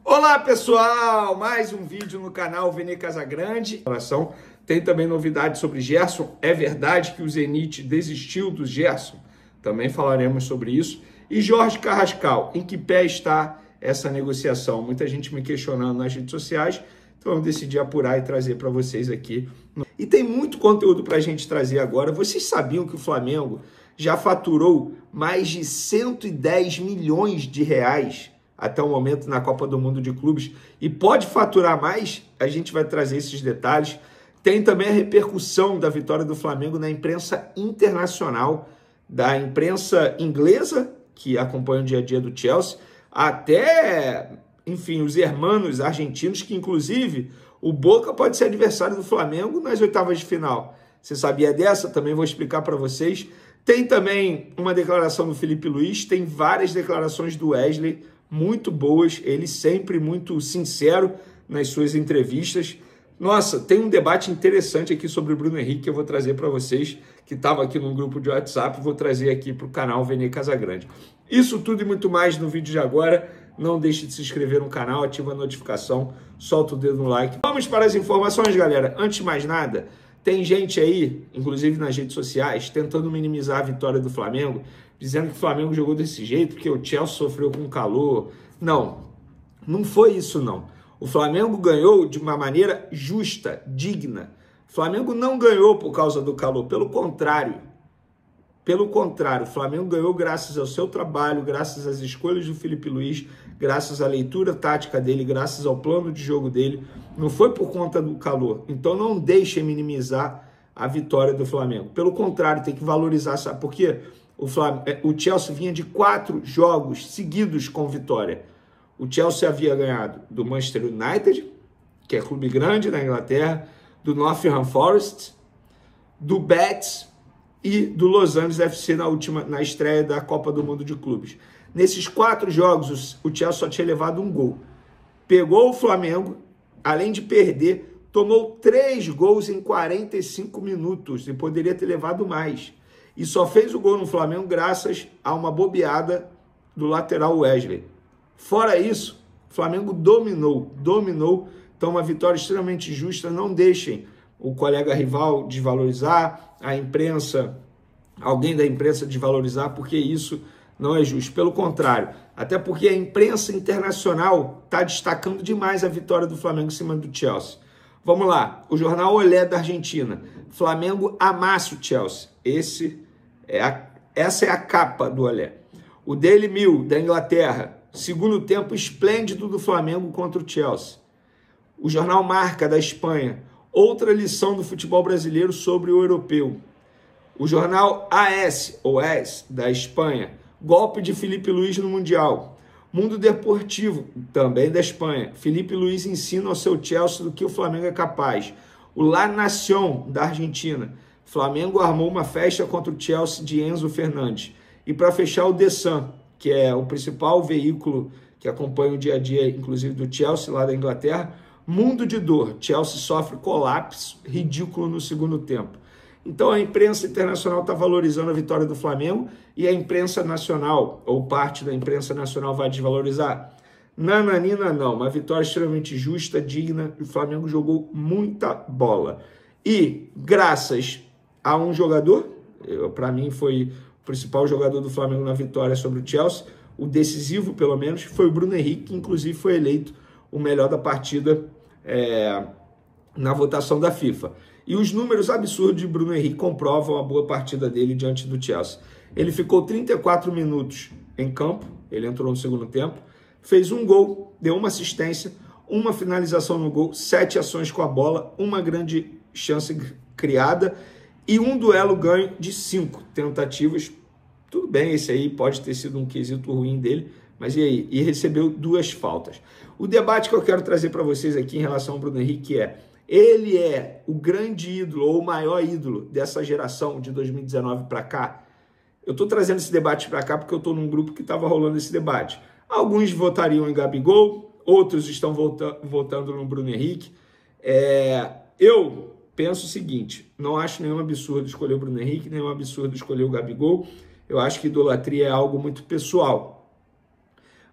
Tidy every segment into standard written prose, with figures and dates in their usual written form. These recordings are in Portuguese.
Olá pessoal, mais um vídeo no canal Vene Casagrande. Tem também novidades sobre Gerson. É verdade que o Zenit desistiu do Gerson? Também falaremos sobre isso. E Jorge Carrascal, em que pé está essa negociação? Muita gente me questionando nas redes sociais, então eu decidi apurar e trazer para vocês aqui. E tem muito conteúdo para a gente trazer agora. Vocês sabiam que o Flamengo já faturou mais de 110 milhões de reais até o momento na Copa do Mundo de Clubes e pode faturar mais? A gente vai trazer esses detalhes. Tem também a repercussão da vitória do Flamengo na imprensa internacional, da imprensa inglesa, que acompanha o dia a dia do Chelsea, até, enfim, os hermanos argentinos, que inclusive o Boca pode ser adversário do Flamengo nas oitavas de final. Você sabia dessa? Também vou explicar para vocês. Tem também uma declaração do Felipe Luiz, tem várias declarações do Wesley, muito boas, ele sempre muito sincero nas suas entrevistas. Nossa, tem um debate interessante aqui sobre o Bruno Henrique que eu vou trazer para vocês, que estava aqui no grupo de WhatsApp, vou trazer aqui para o canal Vene Casagrande. Isso tudo e muito mais no vídeo de agora. Não deixe de se inscrever no canal, ativa a notificação, solta o dedo no like. Vamos para as informações, galera. Antes de mais nada, tem gente aí, inclusive nas redes sociais, tentando minimizar a vitória do Flamengo, dizendo que o Flamengo jogou desse jeito porque o Chelsea sofreu com calor. Não, não foi isso não. O Flamengo ganhou de uma maneira justa, digna. O Flamengo não ganhou por causa do calor, pelo contrário. Pelo contrário, o Flamengo ganhou graças ao seu trabalho, graças às escolhas do Felipe Luiz, graças à leitura tática dele, graças ao plano de jogo dele. Não foi por conta do calor. Então não deixem minimizar a vitória do Flamengo. Pelo contrário, tem que valorizar, sabe por quê? O Chelsea vinha de 4 jogos seguidos com vitória. O Chelsea havia ganhado do Manchester United, que é clube grande na Inglaterra, do Nottingham Forest, do Betis e do Los Angeles FC na estreia da Copa do Mundo de Clubes. Nesses 4 jogos, o Chelsea só tinha levado um gol. Pegou o Flamengo, além de perder, tomou 3 gols em 45 minutos e poderia ter levado mais. E só fez o gol no Flamengo graças a uma bobeada do lateral Wesley. Fora isso, o Flamengo dominou. Então uma vitória extremamente justa. Não deixem o colega rival desvalorizar, a imprensa, alguém da imprensa desvalorizar, porque isso não é justo. Pelo contrário, até porque a imprensa internacional está destacando demais a vitória do Flamengo em cima do Chelsea. Vamos lá, o jornal Olé da Argentina. Flamengo amassa o Chelsea. Essa é a capa do Olé. O Daily Mail da Inglaterra. Segundo tempo esplêndido do Flamengo contra o Chelsea. O jornal Marca da Espanha. Outra lição do futebol brasileiro sobre o europeu. O jornal AS, ou AS, da Espanha. Golpe de Felipe Luiz no Mundial. Mundo Deportivo, também da Espanha. Felipe Luiz ensina ao seu Chelsea do que o Flamengo é capaz. O La Nación, da Argentina. Flamengo armou uma festa contra o Chelsea de Enzo Fernandes. E para fechar, o The Sun, que é o principal veículo que acompanha o dia a dia, inclusive do Chelsea, lá da Inglaterra. Mundo de dor. Chelsea sofre colapso ridículo no segundo tempo. Então a imprensa internacional está valorizando a vitória do Flamengo e a imprensa nacional, ou parte da imprensa nacional, vai desvalorizar? Nananina não, uma vitória extremamente justa, digna, o Flamengo jogou muita bola. E graças a um jogador, para mim foi o principal jogador do Flamengo na vitória sobre o Chelsea, o decisivo pelo menos, foi o Bruno Henrique, que inclusive foi eleito o melhor da partida na votação da FIFA. E os números absurdos de Bruno Henrique comprovam a boa partida dele diante do Chelsea. Ele ficou 34 minutos em campo, ele entrou no segundo tempo, fez um gol, deu uma assistência, uma finalização no gol, 7 ações com a bola, uma grande chance criada e um duelo ganho de 5 tentativas. Tudo bem, esse aí pode ter sido um quesito ruim dele, mas e aí? E recebeu 2 faltas. O debate que eu quero trazer para vocês aqui em relação ao Bruno Henrique ele é o grande ídolo ou o maior ídolo dessa geração de 2019 para cá? Eu estou trazendo esse debate para cá porque eu estou num grupo que estava rolando esse debate. Alguns votariam em Gabigol, outros estão votando no Bruno Henrique. Eu penso o seguinte, não acho nenhum absurdo escolher o Bruno Henrique, nenhum absurdo escolher o Gabigol. Eu acho que idolatria é algo muito pessoal.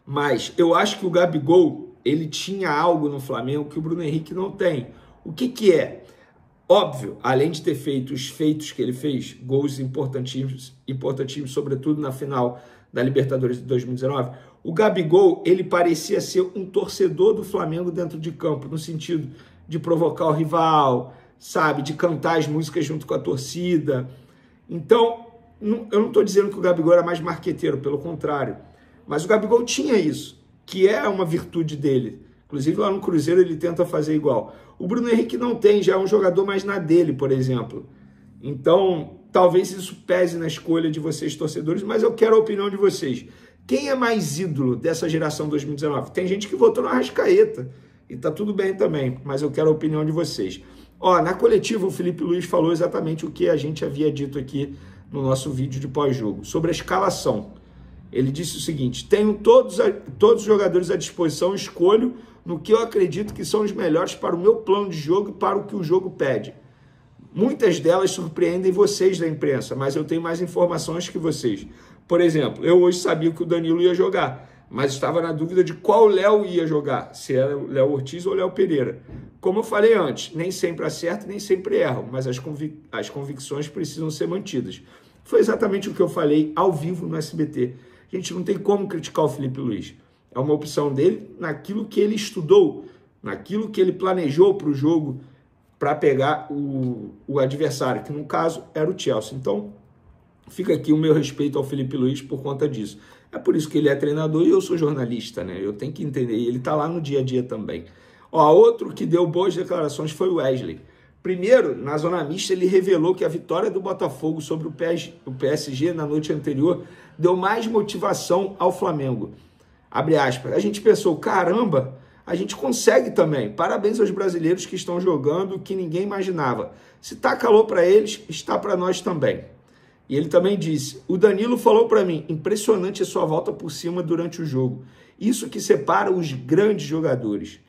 Mas eu acho que o Gabigol ele tinha algo no Flamengo que o Bruno Henrique não tem. O que que é? Óbvio, além de ter feito os feitos que ele fez, gols importantíssimos, sobretudo na final da Libertadores de 2019, o Gabigol, ele parecia ser um torcedor do Flamengo dentro de campo, no sentido de provocar o rival, sabe, de cantar as músicas junto com a torcida. Então, eu não estou dizendo que o Gabigol era mais marqueteiro, pelo contrário, mas o Gabigol tinha isso, que é uma virtude dele. Inclusive lá no Cruzeiro ele tenta fazer igual. O Bruno Henrique não tem, já é um jogador mais na dele, por exemplo. Então, talvez isso pese na escolha de vocês, torcedores, mas eu quero a opinião de vocês. Quem é mais ídolo dessa geração 2019? Tem gente que votou no Arrascaeta, e tá tudo bem também, mas eu quero a opinião de vocês. Ó, na coletiva o Felipe Luiz falou exatamente o que a gente havia dito aqui no nosso vídeo de pós-jogo, sobre a escalação. Ele disse o seguinte: tenho todos os jogadores à disposição, escolho no que eu acredito que são os melhores para o meu plano de jogo e para o que o jogo pede. Muitas delas surpreendem vocês da imprensa, mas eu tenho mais informações que vocês. Por exemplo, eu hoje sabia que o Danilo ia jogar, mas estava na dúvida de qual Léo ia jogar, se era o Léo Ortiz ou o Léo Pereira. Como eu falei antes, nem sempre acerto, nem sempre erro, mas as convicções precisam ser mantidas. Foi exatamente o que eu falei ao vivo no SBT. A gente não tem como criticar o Felipe Luiz. É uma opção dele naquilo que ele estudou, naquilo que ele planejou para o jogo, para pegar o adversário, que no caso era o Chelsea. Então, fica aqui o meu respeito ao Felipe Luiz por conta disso. É por isso que ele é treinador e eu sou jornalista, né? Eu tenho que entender. E ele está lá no dia a dia também. Ó, outro que deu boas declarações foi o Wesley. Primeiro, na zona mista, ele revelou que a vitória do Botafogo sobre o PSG na noite anterior deu mais motivação ao Flamengo. Abre aspas. A gente pensou, caramba, a gente consegue também. Parabéns aos brasileiros que estão jogando o que ninguém imaginava. Se tá calor para eles, está para nós também. E ele também disse, o Danilo falou para mim, impressionante a sua volta por cima durante o jogo. Isso que separa os grandes jogadores.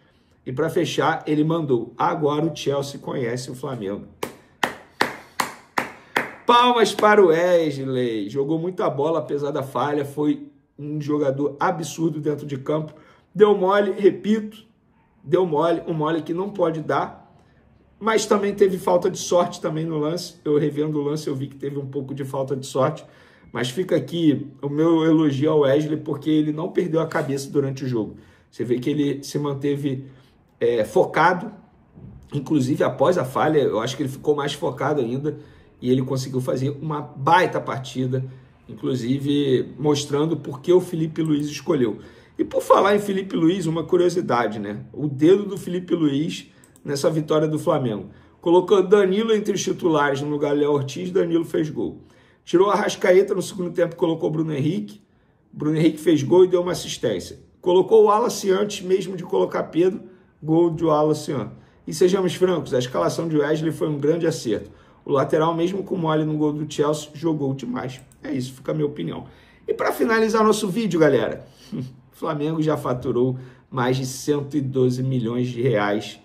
E para fechar, ele mandou, agora o Chelsea conhece o Flamengo. Palmas para o Wesley. Jogou muita bola, apesar da falha, foi um jogador absurdo dentro de campo. Deu mole, repito, deu mole, um mole que não pode dar, mas também teve falta de sorte também no lance. Eu revendo o lance, eu vi que teve um pouco de falta de sorte, mas fica aqui o meu elogio ao Wesley, porque ele não perdeu a cabeça durante o jogo. Você vê que ele se manteve focado, inclusive após a falha, eu acho que ele ficou mais focado ainda, e ele conseguiu fazer uma baita partida, inclusive mostrando por que o Felipe Luiz escolheu. E por falar em Felipe Luiz, uma curiosidade, né? O dedo do Felipe Luiz nessa vitória do Flamengo. Colocou Danilo entre os titulares no lugar de Léo Ortiz, Danilo fez gol. Tirou a Arrascaeta no segundo tempo, colocou Bruno Henrique. Bruno Henrique fez gol e deu uma assistência. Colocou o Wallace antes mesmo de colocar Pedro, gol de Wallace. E sejamos francos, a escalação de Wesley foi um grande acerto. O lateral, mesmo com mole no gol do Chelsea, jogou demais. É isso, fica a minha opinião. E para finalizar nosso vídeo, galera, o Flamengo já faturou mais de 112 milhões de reais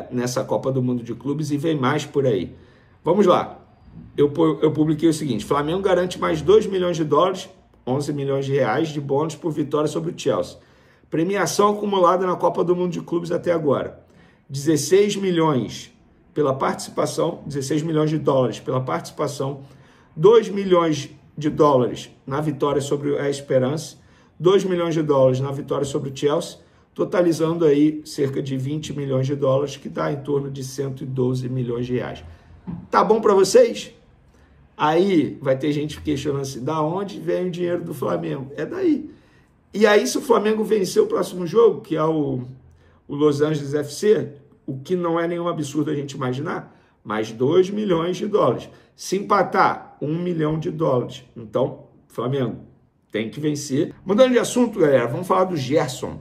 nessa Copa do Mundo de Clubes e vem mais por aí. Vamos lá. Eu publiquei o seguinte, Flamengo garante mais 2 milhões de dólares, 11 milhões de reais de bônus por vitória sobre o Chelsea. Premiação acumulada na Copa do Mundo de Clubes até agora. 16 milhões pela participação, 16 milhões de dólares pela participação, 2 milhões de dólares na vitória sobre a Esperance, 2 milhões de dólares na vitória sobre o Chelsea, totalizando aí cerca de 20 milhões de dólares, que dá em torno de 112 milhões de reais. Tá bom para vocês? Aí vai ter gente questionando assim, da onde vem o dinheiro do Flamengo? É daí. E aí, se o Flamengo vencer o próximo jogo, que é o Los Angeles FC, o que não é nenhum absurdo a gente imaginar, mais 2 milhões de dólares. Se empatar, 1 milhão de dólares. Então, Flamengo tem que vencer. Mudando de assunto, galera, vamos falar do Gerson.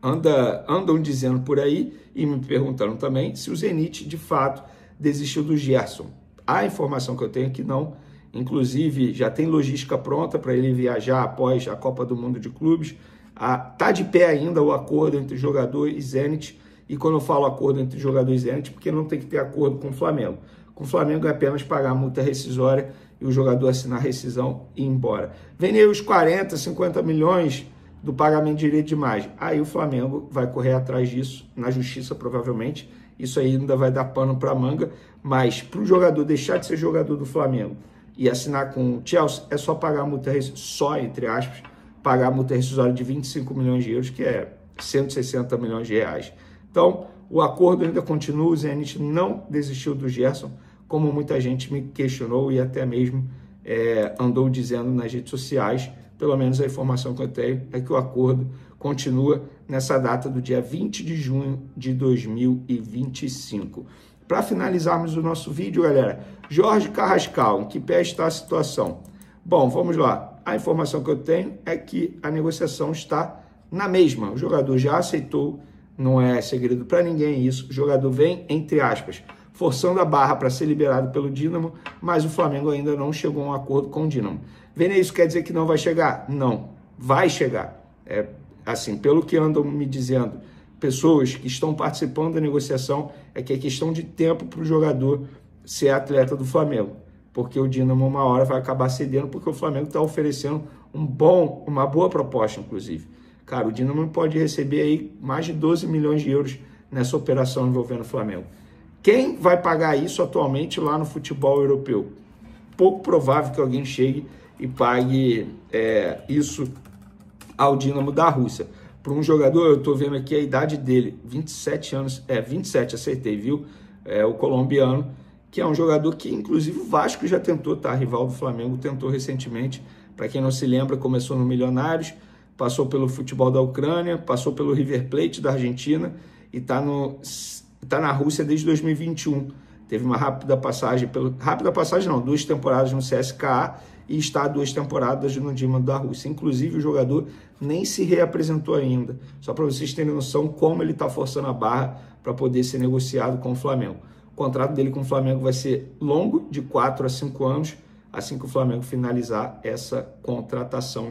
Andam dizendo por aí, e me perguntando também, se o Zenit, de fato, desistiu do Gerson. A informação que eu tenho é que não. Inclusive, já tem logística pronta para ele viajar após a Copa do Mundo de Clubes. Tá de pé ainda o acordo entre jogador e Zenit. E quando eu falo acordo entre jogador e Zenit, porque não tem que ter acordo com o Flamengo. Com o Flamengo é apenas pagar a multa rescisória e o jogador assinar a rescisão e ir embora. Vem aí os 40, 50 milhões do pagamento de direito de imagem. Aí o Flamengo vai correr atrás disso, na justiça provavelmente, isso aí ainda vai dar pano para manga, mas para o jogador deixar de ser jogador do Flamengo e assinar com o Chelsea, é só pagar a multa, só entre aspas, pagar a multa rescisória de 25 milhões de euros, que é 160 milhões de reais. Então, o acordo ainda continua, o Zenit não desistiu do Gerson, como muita gente me questionou e até mesmo andou dizendo nas redes sociais. Pelo menos a informação que eu tenho é que o acordo continua nessa data do dia 20 de junho de 2025. Para finalizarmos o nosso vídeo, galera, Jorge Carrascal, em que pé está a situação? Bom, vamos lá. A informação que eu tenho é que a negociação está na mesma. O jogador já aceitou, não é segredo para ninguém isso. O jogador vem, entre aspas, forçando a barra para ser liberado pelo Dínamo, mas o Flamengo ainda não chegou a um acordo com o Dínamo. Vene, isso quer dizer que não vai chegar? Não, vai chegar. Assim, pelo que andam me dizendo, pessoas que estão participando da negociação, é que é questão de tempo para o jogador ser atleta do Flamengo, porque o Dínamo uma hora vai acabar cedendo, porque o Flamengo está oferecendo uma boa proposta, inclusive. Cara, o Dínamo pode receber aí mais de 12 milhões de euros nessa operação envolvendo o Flamengo. Quem vai pagar isso atualmente lá no futebol europeu? Pouco provável que alguém chegue e pague isso ao Dínamo da Rússia. Para um jogador, eu estou vendo aqui a idade dele, 27 anos, 27, acertei, viu? O colombiano, que é um jogador que, inclusive, o Vasco já tentou, tá? Rival do Flamengo, tentou recentemente. Para quem não se lembra, começou no Milionários, passou pelo futebol da Ucrânia, passou pelo River Plate da Argentina e está na Rússia desde 2021. Teve uma rápida passagem, duas temporadas no CSKA e está 2 temporadas no Dínamo da Rússia. Inclusive, o jogador nem se reapresentou ainda. Só para vocês terem noção como ele está forçando a barra para poder ser negociado com o Flamengo. O contrato dele com o Flamengo vai ser longo, de 4 a 5 anos, assim que o Flamengo finalizar essa contratação.